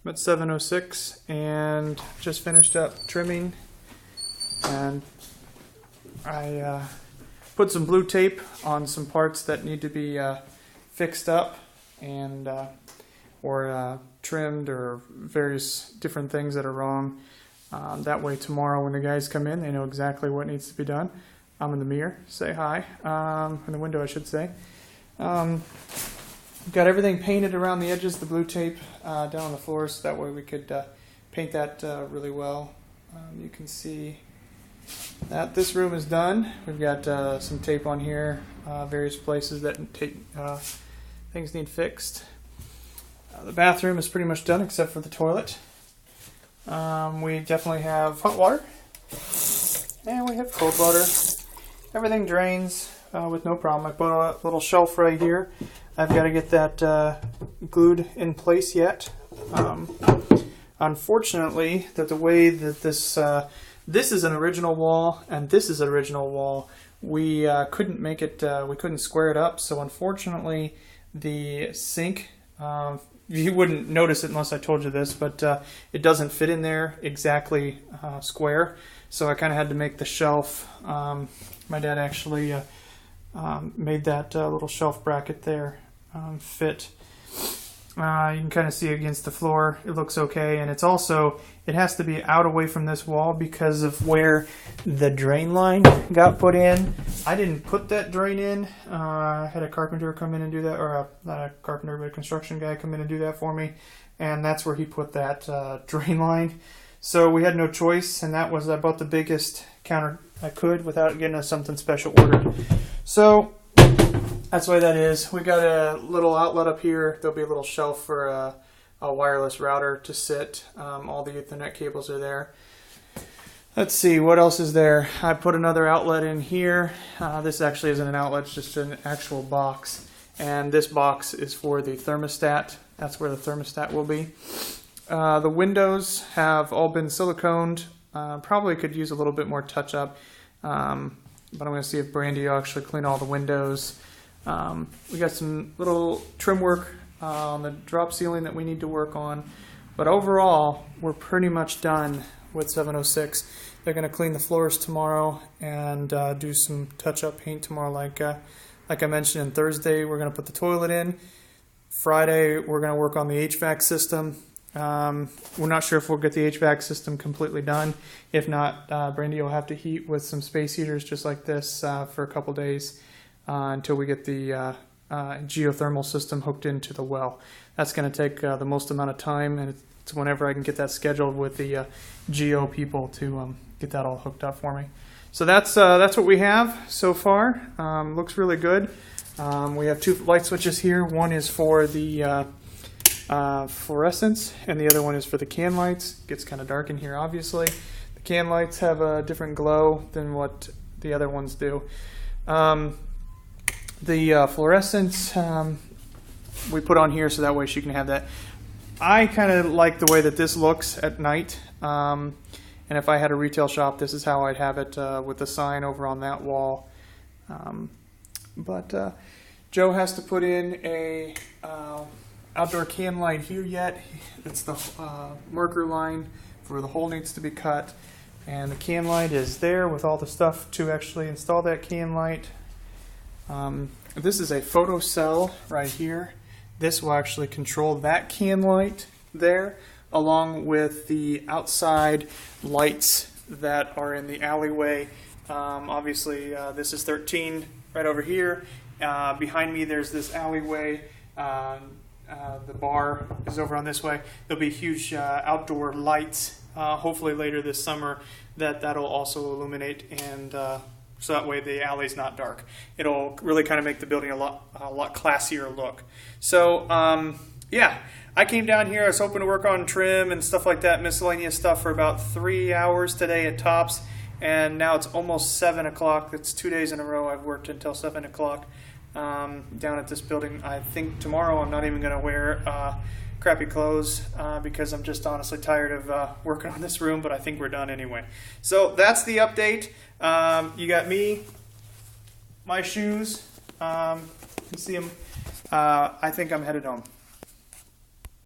I'm at 7:06 and just finished up trimming, and I put some blue tape on some parts that need to be fixed up and or trimmed, or various different things that are wrong. That way tomorrow when the guys come in, they know exactly what needs to be done. I'm in the mirror, say hi, in the window I should say. Got everything painted around the edges, the blue tape down on the floors, so that way we could paint that really well. You can see that this room is done. We've got some tape on here, various places that things need fixed. The bathroom is pretty much done except for the toilet. We definitely have hot water and we have cold water. Everything drains with no problem. I put a little shelf right here. I've got to get that glued in place yet. Unfortunately, the way that this is an original wall and this is an original wall, we couldn't make it. We couldn't square it up. So unfortunately, the sink. You wouldn't notice it unless I told you this, but it doesn't fit in there exactly square. So I kind of had to make the shelf. My dad actually made that little shelf bracket there fit. You can kind of see against the floor. It looks okay, and it has to be out away from this wall because of where the drain line got put in. I didn't put that drain in. I had a carpenter come in and do that, or not a carpenter, but a construction guy come in and do that for me, and that's where he put that drain line. So we had no choice, and that was about the biggest counter I could without getting something special ordered. So that's the way that is. We got a little outlet up here. There'll be a little shelf for a wireless router to sit. All the Ethernet cables are there. Let's see, what else is there? I put another outlet in here. This actually isn't an outlet, it's just an actual box. And this box is for the thermostat. That's where the thermostat will be. The windows have all been siliconed. Probably could use a little bit more touch up. But I'm going to see if Brandy will actually clean all the windows. We got some little trim work on the drop ceiling that we need to work on. But overall, we're pretty much done with 706. They're going to clean the floors tomorrow and do some touch-up paint tomorrow. Like I mentioned, and Thursday we're going to put the toilet in. Friday we're going to work on the HVAC system. We're not sure if we'll get the HVAC system completely done. If not, Brandy will have to heat with some space heaters just like this for a couple days until we get the geothermal system hooked into the well. That's going to take the most amount of time, and it's whenever I can get that scheduled with the geo people to get that all hooked up for me. So that's what we have so far. Looks really good. We have two light switches here. One is for the fluorescence, and the other one is for the can lights. It gets kind of dark in here, obviously. The can lights have a different glow than what the other ones do. The fluorescence we put on here so that way she can have that. I kind of like the way that this looks at night, and if I had a retail shop, this is how I'd have it with the sign over on that wall. But Joe has to put in a outdoor can light here yet. It's the marker line where the hole needs to be cut, and the can light is there with all the stuff to actually install that can light. This is a photo cell right here. This will actually control that can light there, along with the outside lights that are in the alleyway. Obviously, this is 13 right over here. Behind me, there's this alleyway. The bar is over on this way. There'll be huge outdoor lights, hopefully later this summer, that'll also illuminate, and so that way the alley's not dark. It'll really kind of make the building a lot classier look. So yeah, I came down here. I was hoping to work on trim and stuff like that, miscellaneous stuff, for about 3 hours today at tops, and now it's almost 7 o'clock. It's 2 days in a row I've worked until 7 o'clock down at this building. I think tomorrow I'm not even going to wear crappy clothes because I'm just honestly tired of working on this room, but I think we're done anyway. So that's the update. You got me, my shoes, you can see them. I think I'm headed home.